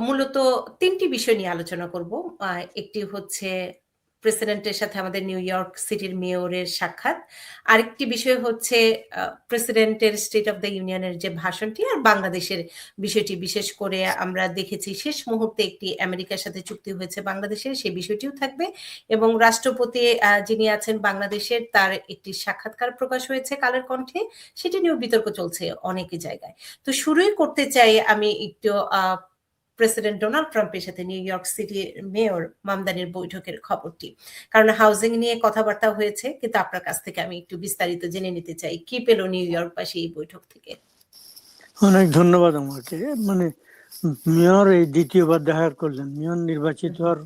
মূলত ৩ টি বিষয় নিয়ে আলোচনা করব। একটি হচ্ছে প্রেসিডেন্টের সাথে আমাদের নিউ ইয়র্ক সিটির মেয়রের সাক্ষাৎ। আরেকটি বিষয় হচ্ছে প্রেসিডেন্টের স্টেট অফ দ্য ইউনিয়নের যে ভাষণটি আর বাংলাদেশের বিষয়টি। বিশেষ করে আমরা দেখেছি শেষ মুহূর্তে একটি আমেরিকার সাথে চুক্তি হয়েছে বাংলাদেশের, সেই বিষয়টিও থাকবে এবং রাষ্ট্রপতি যিনি আছেন বাংলাদেশের তার একটি সাক্ষাৎকার প্রকাশ হয়েছে কালের কণ্ঠে, সেটি নিয়েও বিতর্ক চলছে অনেক জায়গায়। তো শুরুই করতে চাই আমি একটু প্রেসিডেন্ট ডোনাল্ড ট্রাম্পের সাথে নিউ ইয়র্ক সিটির মেয়র মামদানির বৈঠকের খবরটি। কারণ হাউজিং নিয়ে কথাবার্তা হয়েছে, কিন্তু আপনার কাছ থেকে আমি একটু বিস্তারিত জেনে নিতে চাই কি পেল নিউ ইয়র্কবাসী এই বৈঠক থেকে। অনেক ধন্যবাদ। আমাকে মেয়র এই দ্বিতীয়বার দেখা করলেন। মেয়র নির্বাচিত হওয়ার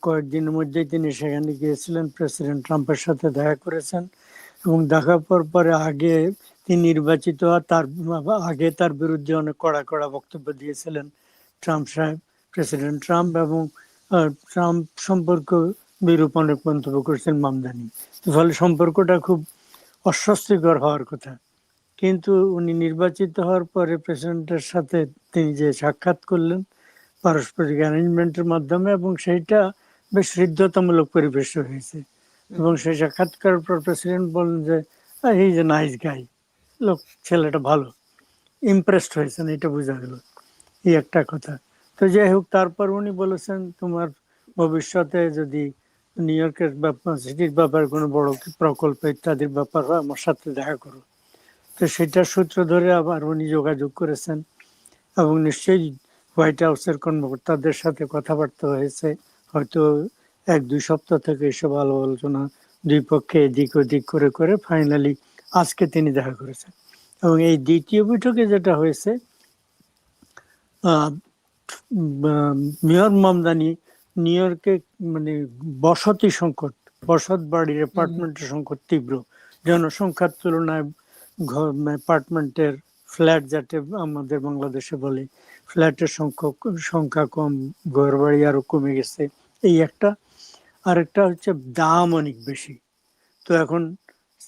কয়েকদিনের মধ্যেই তিনি সেখানে গিয়েছিলেন, প্রেসিডেন্ট ট্রাম্পের সাথে দেখা করেছেন এবং দেখা পরে আগে তিনি নির্বাচিত হওয়ার আগে তার বিরুদ্ধে অনেক কড়া কড়া বক্তব্য দিয়েছিলেন ট্রাম্প সাহেব, প্রেসিডেন্ট ট্রাম্প, এবং ট্রাম্প সম্পর্কে বিরূপ অনেক মন্তব্য করেছেন মামদানি। ফলে সম্পর্কটা খুব অস্বস্তিকর হওয়ার কথা। কিন্তু উনি নির্বাচিত হওয়ার পরে প্রেসিডেন্টের সাথে তিনি যে সাক্ষাৎ করলেন পারস্পরিক অ্যারেঞ্জমেন্টের মাধ্যমে, এবং সেইটা বেশ হৃদ্যতামূলক পরিবেশ হয়েছে। এবং সেই সাক্ষাৎকার পর প্রেসিডেন্ট বললেন যে he is a nice guy, লোক ছেলেটা ভালো, ইমপ্রেসড হয়েছেন, এটা বোঝা গেল। এই একটা কথা। তো যাই হোক, তারপর উনি বলেছেন তোমার ভবিষ্যতে যদি নিউ ইয়র্কের ব্যাপার, সিটির ব্যাপারে কোনো বড় প্রকল্প ইত্যাদির ব্যাপার হয় আমার সাথে দেখা করো। তো সেটার সূত্র ধরে আবার উনি যোগাযোগ করেছেন এবং নিশ্চয়ই হোয়াইট হাউসের কর্মকর্তাদের সাথে কথাবার্তা হয়েছে। হয়তো 1-2 সপ্তাহ থেকে এসব আলোচনা দুই পক্ষে এদিক ওদিক করে করে ফাইনালি আজকে তিনি দেখা করেছেন। এবং এই দ্বিতীয় বৈঠকে যেটা হয়েছে, মেয়র মামদানি নিউ ইয়র্কে বসতি সংকট, বসত বাড়ির অ্যাপার্টমেন্টের সংকট তীব্র। জনসংখ্যার তুলনায় অ্যাপার্টমেন্টের ফ্ল্যাট, যাতে আমাদের বাংলাদেশে বলে, ফ্ল্যাটের সংখ্যা কম, ঘর বাড়ি আরো কমে গেছে, এই একটা। আরেকটা হচ্ছে দাম অনেক বেশি। তো এখন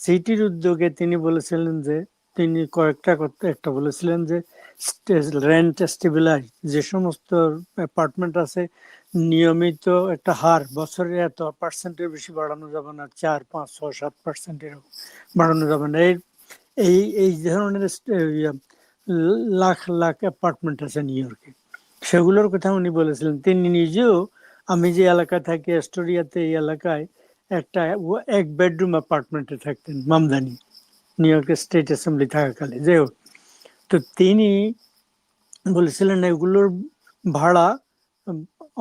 সিটির উদ্যোগে তিনি বলেছিলেন যে তিনি কয়েকটা কথা, একটা বলেছিলেন যে রেন্ট স্টেবিলাইজ, যে সমস্ত অ্যাপার্টমেন্ট আছে নিয়মিত একটা হার, বছরে এত পার্সেন্টের বেশি বাড়ানো যাবে না, 4, 5, 6, 7% এরকম বাড়ানো যাবে না। এই এই ধরনের লাখ লাখ অ্যাপার্টমেন্ট আছে নিউ ইয়র্কে, সেগুলোর কথা উনি বলেছিলেন। তিনি নিজেও, আমি যে এলাকা থাকি অ্যাস্টোরিয়াতে, এই এলাকায় একটা 1 বেডরুম অ্যাপার্টমেন্টে থাকতেন মামদানি, নিউ ইয়র্কের স্টেট অ্যাসেম্বলি থাকাকালে। যাই হোক, তো তিনি বলেছিলেন এগুলোর ভাড়া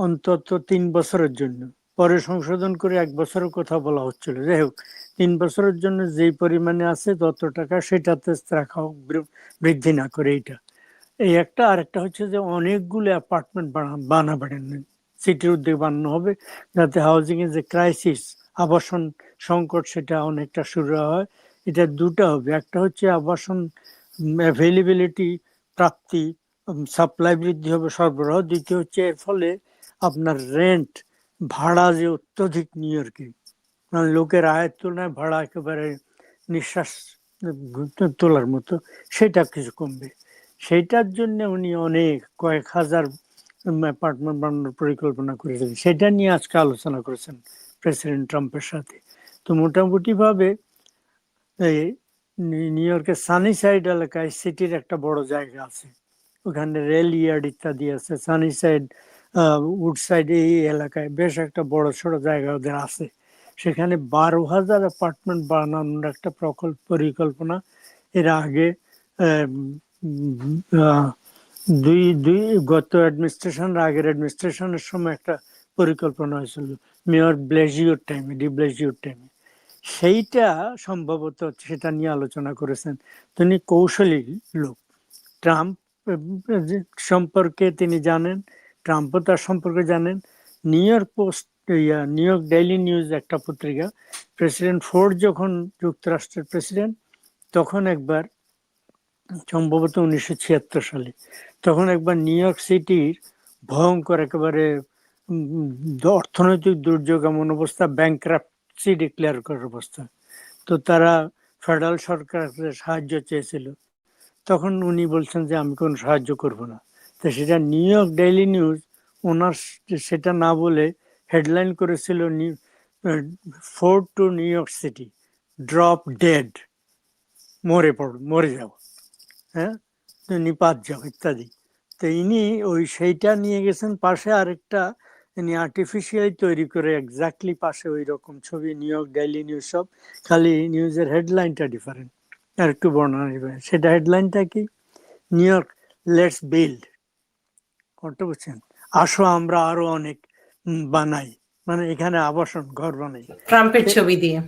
অন্তত 3 বছরের জন্য, পরে সংশোধন করে 1 বছরের কথা বলা হচ্ছিল। যাই হোক, 3 বছরের জন্য যেই পরিমাণে আছে তত টাকা সেটাতে রাখা হোক, বৃদ্ধি না করে। এইটা এই একটা। আরেকটা হচ্ছে যে অনেকগুলো অ্যাপার্টমেন্ট বানাবেন, সিটির উদ্যোগে বানানো হবে, যাতে হাউজিং এর যে ক্রাইসিস, আবাসন সংকট, সেটা অনেকটা শুরু হয়। এটা দুটা হবে, একটা হচ্ছে আবাসন অ্যাভেলেবিলিটি, প্রাপ্তি, সাপ্লাই বৃদ্ধি হবে, সরবরাহ। দ্বিতীয় হচ্ছে এর ফলে আপনার রেন্ট, ভাড়া যে অত্যধিক নিউ ইয়র্কে, লোকের আয়ের তুলনায় ভাড়া একেবারে নিঃশ্বাস তোলার মতো, সেটা কিছু কমবে। সেইটার জন্য উনি অনেক কয়েক হাজার অ্যাপার্টমেন্ট বানানোর পরিকল্পনা করেছেন। সেটা নিয়ে আজকে আলোচনা করেছেন প্রেসিডেন্ট ট্রাম্পের সাথে। তো মোটামুটি ভাবে এই নিউ ইয়র্কের সানি সাইড এলাকায় সিটির একটা বড় জায়গা আছে, ওখানে রেল ইয়ার্ড ইত্যাদি আছে। সানি সাইড, উড সাইড, এই এলাকায় বেশ একটা বড় সড়ো জায়গা ওদের আছে। সেখানে 12,000 অ্যাপার্টমেন্ট বানানোর একটা পরিকল্পনা এর আগে গত অ্যাডমিনিস্ট্রেশনের আগের অ্যাডমিনিস্ট্রেশনের সময় একটা পরিকল্পনা হয়েছিল মেয়র ব্লেজিওর টাইমে, ডি ব্লেজিওর টাইমে। সেইটা সম্ভবত সেটা নিয়ে আলোচনা করেছেন। তিনি কৌশলী লোক, ট্রাম্প সম্পর্কে তিনি জানেন, ট্রাম্পও তার সম্পর্কে জানেন। New York post, new York daily news একটা পত্রিকা, প্রেসিডেন্ট ফোর্ড যখন যুক্তরাষ্ট্রের প্রেসিডেন্ট, তখন একবার, সম্ভবত 1976 সালে, তখন একবার নিউ ইয়র্ক সিটির ভয়ঙ্কর একেবারে অর্থনৈতিক দুর্যোগ, এমন অবস্থা, ব্যাংক্রাপ্টসি ডিক্লেয়ার করার অবস্থা। তো তারা ফেডারেল সরকারের সাহায্য চেয়েছিল। তখন উনি বলছেন যে আমি কোনো সাহায্য করব না। তো সেটা নিউ ইয়র্ক ডেইলি নিউজ ওনার সেটা না বলে হেডলাইন করেছিল fort two new York city drop dead, মরে যাও, হ্যাঁ, তো নিপাত যাও ইত্যাদি। তো ইনি সেইটা নিয়ে গেছেন পাশে আরেকটা, ইনি আর্টিফিশিয়ালি তৈরি করে এক্স্যাক্টলি পাশে ওই রকম ছবি, নিউ ইয়র্ক ডেইলি নিউজ সব, খালি নিউজের হেডলাইনটা ডিফারেন্ট। আর একটু বর্ণনা দিবেন সেটা হেডলাইনটা কি? নিউ ইয়র্ক লেটস বিল্ড, করতে বুঝছেন, আসো আমরা আরো অনেক বানাই, মানে এখানে আবাসন ঘর বানাই। ট্রাম্পের ছবি দিয়ে।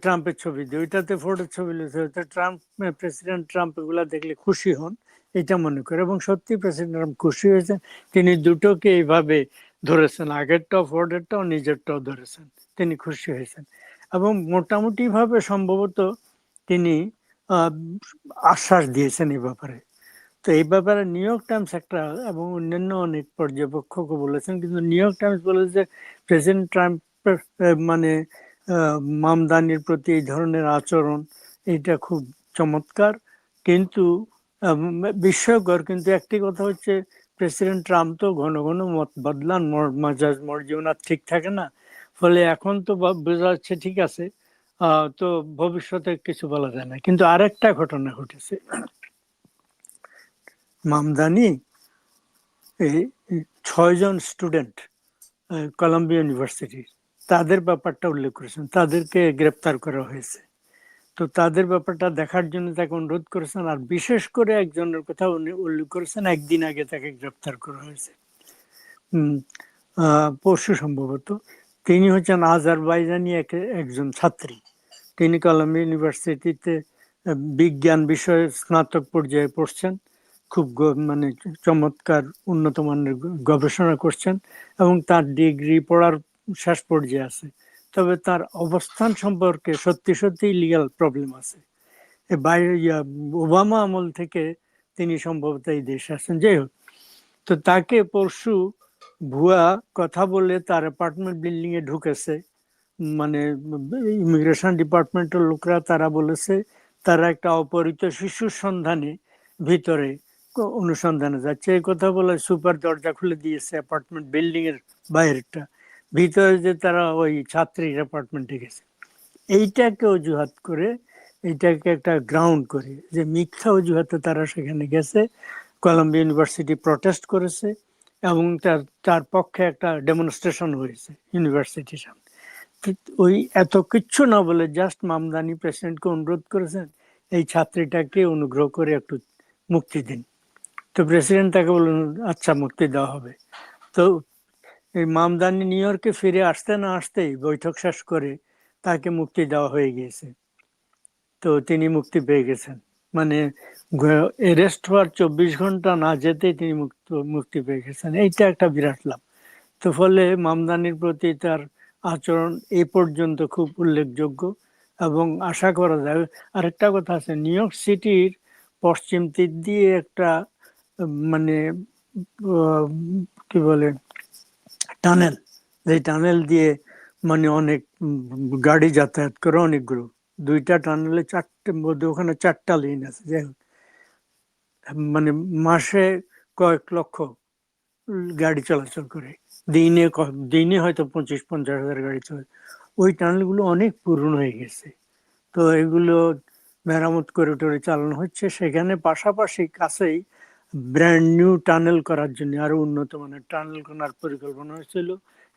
ট্রাম্পের ছবি দিয়ে, ওইটাতে ফটোর ছবি লেগেছে, ট্রাম্প, প্রেসিডেন্ট ট্রাম্প এগুলা দেখলে খুশি হন এটা মনে করে। এবং সত্যি প্রেসিডেন্ট ট্রাম্প খুশি হয়েছেন, তিনি দুটোকে এইভাবে ধরেছেন, আগেরটাও ফোর্ডেরটাও নিজেরটাও ধরেছেন, তিনি খুশি হয়েছেন। এবং মোটামুটি ভাবে সম্ভবত তিনি আশ্বাস দিয়েছেন এই ব্যাপারে। তো এই ব্যাপারে নিউ ইয়র্ক টাইমস একটা এবং অন্যান্য অনেক পর্যবেক্ষকও বলেছেন, কিন্তু নিউ ইয়র্ক টাইমস বলেছে যে প্রেসিডেন্ট ট্রাম্পের মানে মামদানির প্রতি এই ধরনের আচরণ এটা খুব চমৎকার, কিন্তু বিস্ময়কর। কিন্তু একটি কথা হচ্ছে, প্রেসিডেন্ট ট্রাম্প তো ঘন ঘন মত বদলান, মেজাজ মর্জি ওনার ঠিক থাকে না, ফলে এখন তো বোঝা যাচ্ছে ঠিক আছে, তো ভবিষ্যতে কিছু বলা যায় না। কিন্তু আরেকটা ঘটনা ঘটেছে, মামদানি এই 6 জন স্টুডেন্ট কলাম্বিয়া ইউনিভার্সিটির, তাদের ব্যাপারটা উল্লেখ করেছেন, তাদেরকে গ্রেপ্তার করা হয়েছে। তো তাদের ব্যাপারটা দেখার জন্য তাকে অনুরোধ করেছেন। আর বিশেষ করে একজনের কথা উনি উল্লেখ করেছেন, একদিন আগে তাকে গ্রেপ্তার করা হয়েছে, পরশু সম্ভবত। তিনি হচ্ছেন আজারবাইজানি একজন ছাত্রী। তিনি কলাম্বিয়া ইউনিভার্সিটিতে বিজ্ঞান বিষয়ে স্নাতক পর্যায়ে পড়ছেন, খুব মানে চমৎকার উন্নত মানের গবেষণা করছেন এবং তার ডিগ্রি পড়ার শেষ পর্যায়ে আছে। তবে তার অবস্থান সম্পর্কে সত্যি সত্যি লিগ্যাল প্রবলেম আছে। বাইরে ওবামা আমল থেকে তিনি সম্ভবত এই দেশে আসেন, যাই হোক। তো তাকে পরশু ভুয়া কথা বলে তার অ্যাপার্টমেন্ট বিল্ডিং এ ঢুকেছে, মানে ইমিগ্রেশন ডিপার্টমেন্টের লোকরা, তারা বলেছে তারা একটা অপহৃত শিশুর সন্ধানে ভিতরে অনুসন্ধানে যাচ্ছে। এই কথা বলে সুপার দরজা খুলে দিয়েছে অ্যাপার্টমেন্ট বিল্ডিং এর বাইরেটা, ভিতরে যে তারা ওই ছাত্রীর অ্যাপার্টমেন্টে গেছে। এইটাকে অজুহাত করে, এইটাকে একটা গ্রাউন্ড করে যে মিথ্যা অজুহাতে তারা সেখানে গেছে, কলাম্বিয়া ইউনিভার্সিটি প্রটেস্ট করেছে এবং তার পক্ষে একটা ডেমনস্ট্রেশন হয়েছে ইউনিভার্সিটির সামনে। ওই এত কিচ্ছু না বলে জাস্ট মামদানি প্রেসিডেন্টকে অনুরোধ করেছেন এই ছাত্রীটাকে অনুগ্রহ করে একটু মুক্তি দিন। তো প্রেসিডেন্ট তাকে বললেন আচ্ছা মুক্তি দেওয়া হবে। তো এই মামদানি নিউ ইয়র্কে ফিরে আসতে না আসতেই বৈঠক শেষ করে তাকে মুক্তি দেওয়া হয়ে গিয়েছে। তো তিনি মুক্তি পেয়ে গেছেন, মানে অ্যারেস্ট হওয়ার 24 ঘন্টা না যেতেই তিনি মুক্তি পেয়ে গেছেন। এইটা একটা বিরাট লাভ। তো ফলে মামদানির প্রতি তার আচরণ এ পর্যন্ত খুব উল্লেখযোগ্য এবং আশা করা যায়। আরেকটা কথা আছে, নিউ ইয়র্ক সিটির পশ্চিম তীর দিয়ে একটা মানে কি বলে টানেল, যে টানেল দিয়ে মানে অনেক গাড়ি যাতায়াত করে, অনেকগুলো, 2টা টানেলে 4টে, ওখানে 4টা লেন আছে, যাই হোক, মানে মাসে কয়েক লক্ষ গাড়ি চলাচল করে, দিনে হয়তো 25-50 হাজার গাড়ি চলে। ওই টানেলগুলো অনেক পুরনো হয়ে গেছে, তো এগুলো মেরামত করে টোরে চালানো হচ্ছে। সেখানে পাশাপাশি কাছেই ব্র্যান্ড নিউ টানেল করার জন্য, আরো উন্নত মানের টানেল করার পরিকল্পনা হয়েছিল।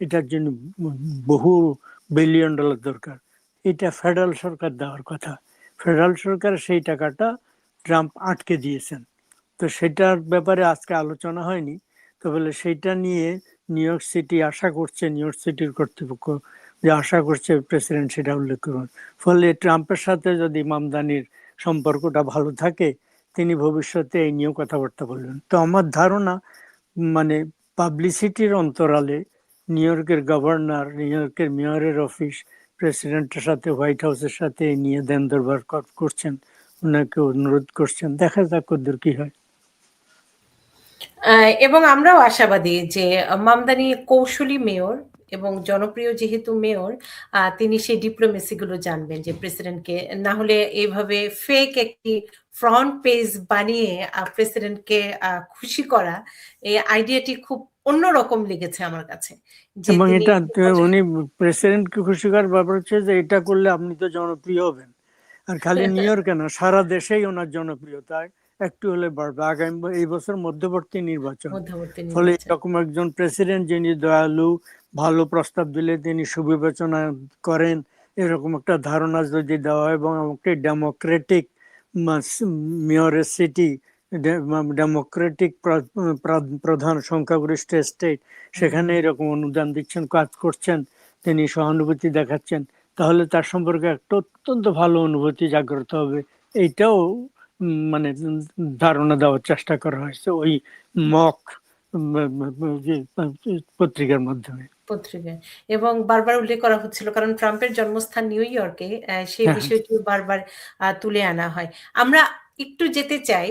এটার জন্য বহু বিলিয়ন ডলার দরকার। এটা ফেডারেল সরকার দেওয়ার কথা, ফেডারেল সরকার সেই টাকাটা ট্রাম্প আটকে দিয়েছেন। তো সেটার ব্যাপারে আজকে আলোচনা হয়নি। তো বলে সেইটা নিয়ে নিউ ইয়র্ক সিটি আশা করছে, নিউ ইয়র্ক সিটির কর্তৃপক্ষ যে আশা করছে প্রেসিডেন্ট সেটা উল্লেখ করবেন। ফলে ট্রাম্পের সাথে যদি মামদানির সম্পর্কটা ভালো থাকে, তিনি ভবিষ্যতে এই নিয়েও কথাবার্তা বলবেন। তো আমার ধারণা, মানে পাবলিসিটির অন্তরালে নিউ ইয়র্কের গভর্নর, নিউ ইয়র্কের মেয়রের অফিস প্রেসিডেন্টের সাথে, হোয়াইট হাউসের সাথে এই নিয়ে দেন দরবার করছেন, ওনাকে অনুরোধ করছেন। দেখা যাক কতদূর কি হয়। এবং আমরাও আশাবাদী যে মামদানি কৌশলী মেয়র এবং জনপ্রিয় যেহেতু মেয়র, তিনি সেই ডিপ্লোমেসি গুলো জানবেন যে প্রেসিডেন্টকে না হলে এইভাবে ফেক একটি ফ্রন্ট পেজ বানিয়ে প্রেসিডেন্টকে খুশি করা, এই আইডিয়াটি খুব অন্যরকম লেগেছে আমার কাছে। যে এবং তিনি এটা উনি প্রেসিডেন্টকে খুশি করার ব্যাপার হচ্ছে যে এটা করলে আপনি তো জনপ্রিয় হবেন, আর খালি নিউ ইয়র্কে না, সারা দেশেই ওনার জনপ্রিয়তা একটু হলে বাড়বে আগামী এই বছর মধ্যবর্তী নির্বাচন। মধ্যবর্তী ফলে নির্বাচন। এরকম একজন প্রেসিডেন্ট যিনি দয়ালু, ভালো প্রস্তাব দিলে তিনি সুবিবেচনা করেন, এরকম একটা ধারণা যদি দেওয়া হয় এবং একটি ডেমোক্রেটিক মেয়রের সিটি, ডেমোক্রেটিক প্রধান সংখ্যাগরিষ্ঠ স্টেট, সেখানে এরকম অনুদান দিচ্ছেন, কাজ করছেন, তিনি সহানুভূতি দেখাচ্ছেন, তাহলে তার সম্পর্কে একটা অত্যন্ত ভালো অনুভূতি জাগ্রত হবে। এইটাও মানে ধারণা দেওয়ার চেষ্টা করা হয়েছে ওই মক পত্রিকার মাধ্যমে। পত্রিকায় এবং বারবার উল্লেখ করা হচ্ছিল, কারণ ট্রাম্পের জন্মস্থান নিউ ইয়র্কে, সেই হ্যাঁ, বিষয়টিও বারবার তুলে আনা হয়। আমরা একটু যেতে চাই